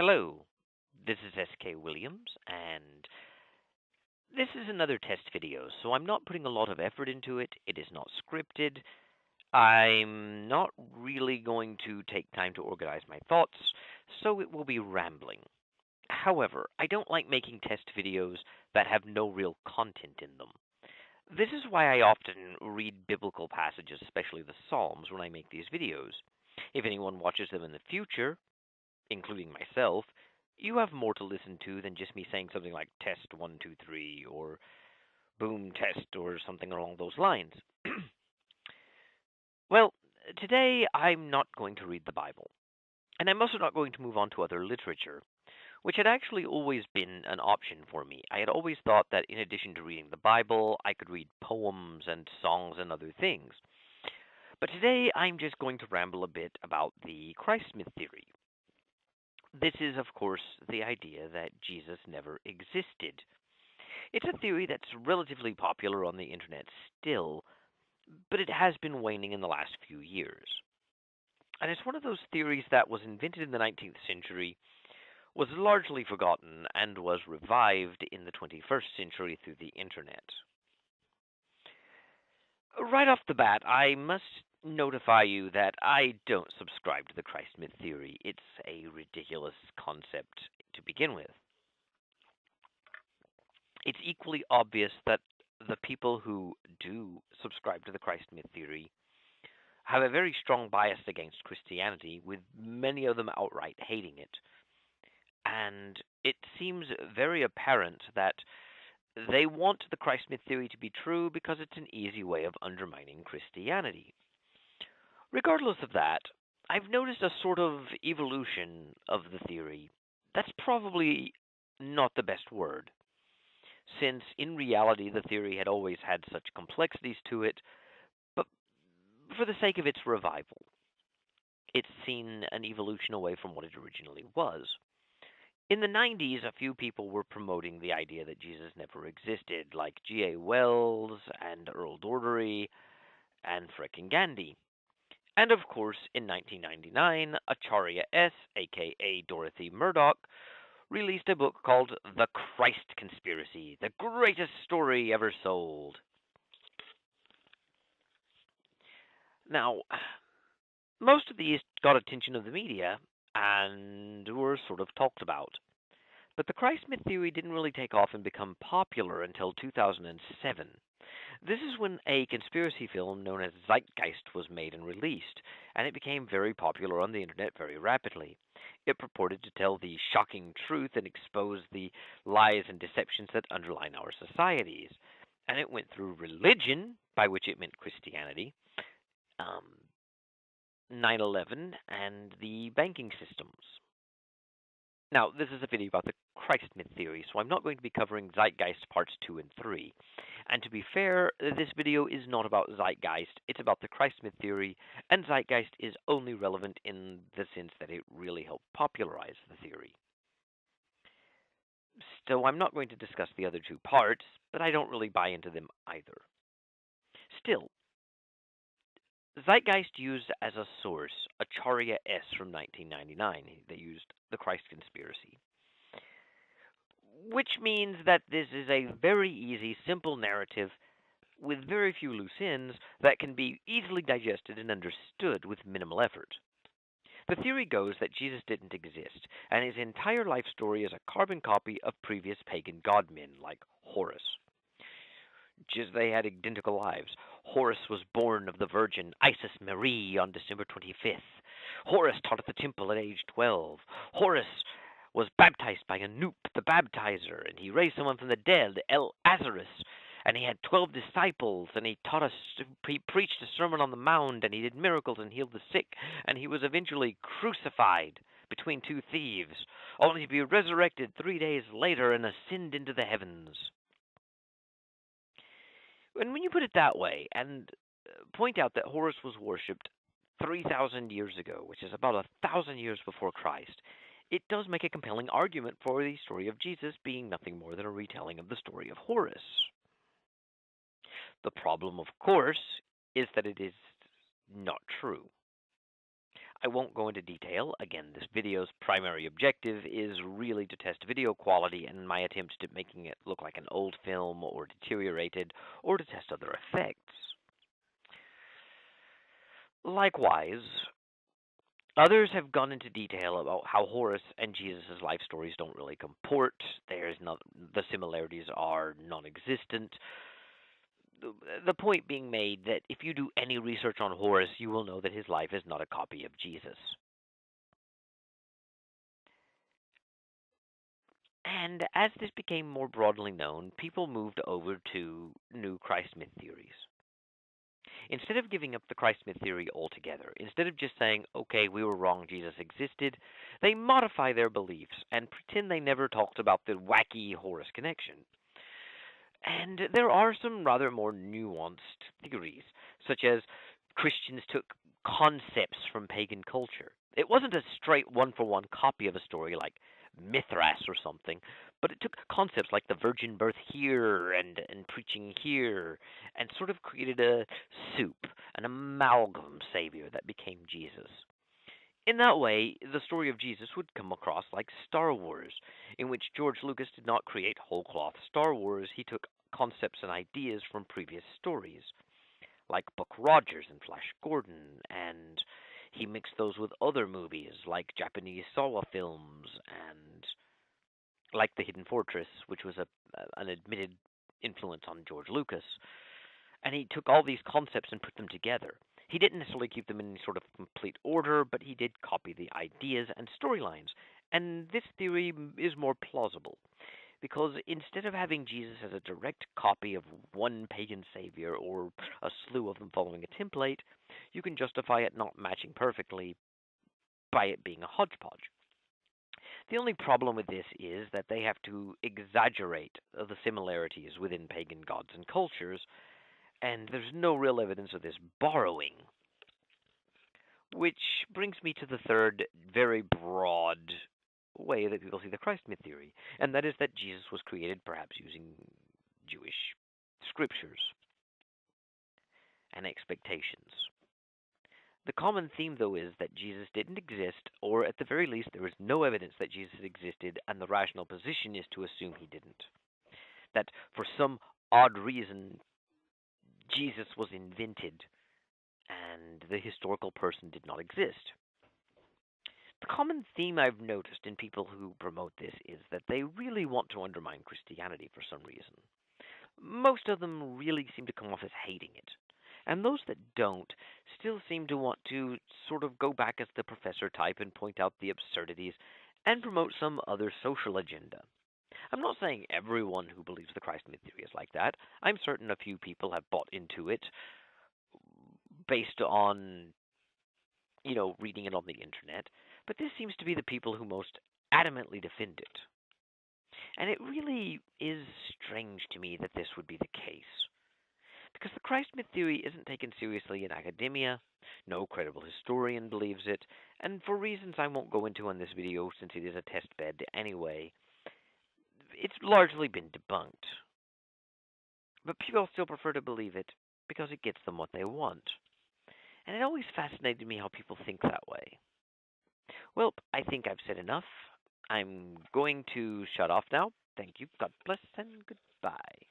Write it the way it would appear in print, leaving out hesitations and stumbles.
Hello, this is SK Williams, and this is another test video, so I'm not putting a lot of effort into it. It is not scripted. I'm not really going to take time to organize my thoughts, so it will be rambling. However, I don't like making test videos that have no real content in them. This is why I often read biblical passages, especially the Psalms, when I make these videos. If anyone watches them in the future, including myself, you have more to listen to than just me saying something like test 1, 2, 3 or boom test or something along those lines. Well, today I'm not going to read the Bible, and I'm also not going to move on to other literature, which had actually always been an option for me. I had always thought that in addition to reading the Bible, I could read poems and songs and other things. But today I'm just going to ramble a bit about the Christ myth theory. This is, of course, the idea that Jesus never existed. It's a theory that's relatively popular on the internet still, but it has been waning in the last few years. And it's one of those theories that was invented in the 19th century, was largely forgotten, and was revived in the 21st century through the internet. Right off the bat, I must notify you that I don't subscribe to the Christ myth theory. It's a ridiculous concept to begin with. It's equally obvious that the people who do subscribe to the Christ myth theory have a very strong bias against Christianity, with many of them outright hating it. And it seems very apparent that they want the Christ myth theory to be true because it's an easy way of undermining Christianity. Regardless of that, I've noticed a sort of evolution of the theory. That's probably not the best word, since in reality the theory had always had such complexities to it, but for the sake of its revival, it's seen an evolution away from what it originally was. In the 90s, a few people were promoting the idea that Jesus never existed, like G.A. Wells and Earl Doherty and frickin' Gandhi. And of course, in 1999, Acharya S., aka Dorothy Murdoch, released a book called The Christ Conspiracy, the greatest story ever sold. Now, most of these got attention of the media and were sort of talked about. But the Christ myth theory didn't really take off and become popular until 2007. This is when a conspiracy film known as Zeitgeist was made and released, and it became very popular on the internet very rapidly. It purported to tell the shocking truth and expose the lies and deceptions that underline our societies. And it went through religion, by which it meant Christianity, 9/11, and the banking systems. Now, this is a video about the Christ myth theory, so I'm not going to be covering Zeitgeist parts 2 and 3. And to be fair, this video is not about Zeitgeist, it's about the Christ myth theory, and Zeitgeist is only relevant in the sense that it really helped popularize the theory. So I'm not going to discuss the other two parts, but I don't really buy into them either. Still, Zeitgeist used as a source Acharya S. from 1999. They used the Christ Conspiracy, which means that this is a very easy, simple narrative with very few loose ends that can be easily digested and understood with minimal effort. The theory goes that Jesus didn't exist, and his entire life story is a carbon copy of previous pagan godmen like Horus. Just they had identical lives. Horus was born of the Virgin Isis Marie on December 25th. Horus taught at the temple at age 12. Horus was baptized by Anoop, the baptizer, and he raised someone from the dead, Lazarus. And he had 12 disciples, and he preached a sermon on the Mount, and he did miracles and healed the sick, and he was eventually crucified between two thieves, only to be resurrected 3 days later and ascend into the heavens. And when you put it that way, and point out that Horus was worshipped 3,000 years ago, which is about 1,000 years before Christ, it does make a compelling argument for the story of Jesus being nothing more than a retelling of the story of Horus. The problem, of course, is that it is not true. I won't go into detail. Again, this video's primary objective is really to test video quality and my attempt at making it look like an old film or deteriorated, or to test other effects. Likewise, others have gone into detail about how Horus and Jesus' life stories don't really comport. The similarities are non-existent. The point being made that if you do any research on Horus, you will know that his life is not a copy of Jesus. And as this became more broadly known, people moved over to new Christ myth theories. Instead of giving up the Christ myth theory altogether, instead of just saying, okay, we were wrong, Jesus existed, they modify their beliefs and pretend they never talked about the wacky Horus connection. And there are some rather more nuanced theories, such as Christians took concepts from pagan culture. It wasn't a straight one-for-one copy of a story like Mithras or something, but it took concepts like the virgin birth here and preaching here, and sort of created a soup, an amalgam savior that became Jesus. In that way, the story of Jesus would come across like Star Wars, in which George Lucas did not create whole cloth Star Wars, he took concepts and ideas from previous stories, like Buck Rogers and Flash Gordon, and he mixed those with other movies like Japanese Sawa films and like The Hidden Fortress, which was an admitted influence on George Lucas. And he took all these concepts and put them together. He didn't necessarily keep them in any sort of complete order, but he did copy the ideas and storylines. And this theory is more plausible, because instead of having Jesus as a direct copy of one pagan savior or a slew of them following a template, you can justify it not matching perfectly by it being a hodgepodge. The only problem with this is that they have to exaggerate the similarities within pagan gods and cultures, and there's no real evidence of this borrowing. Which brings me to the third, very broad way that people see the Christ myth theory, and that is that Jesus was created perhaps using Jewish scriptures and expectations. The common theme, though, is that Jesus didn't exist, or at the very least, there is no evidence that Jesus existed, and the rational position is to assume he didn't. That for some odd reason, Jesus was invented, and the historical person did not exist. The common theme I've noticed in people who promote this is that they really want to undermine Christianity for some reason. Most of them really seem to come off as hating it. And those that don't still seem to want to sort of go back as the professor type and point out the absurdities and promote some other social agenda. I'm not saying everyone who believes the Christ myth theory is like that. I'm certain a few people have bought into it based on, reading it on the internet, but this seems to be the people who most adamantly defend it. And it really is strange to me that this would be the case. Because the Christ myth theory isn't taken seriously in academia, no credible historian believes it, and for reasons I won't go into on this video since it is a test bed anyway, it's largely been debunked. But people still prefer to believe it because it gets them what they want. And it always fascinated me how people think that way. Well, I think I've said enough. I'm going to shut off now. Thank you. God bless and goodbye.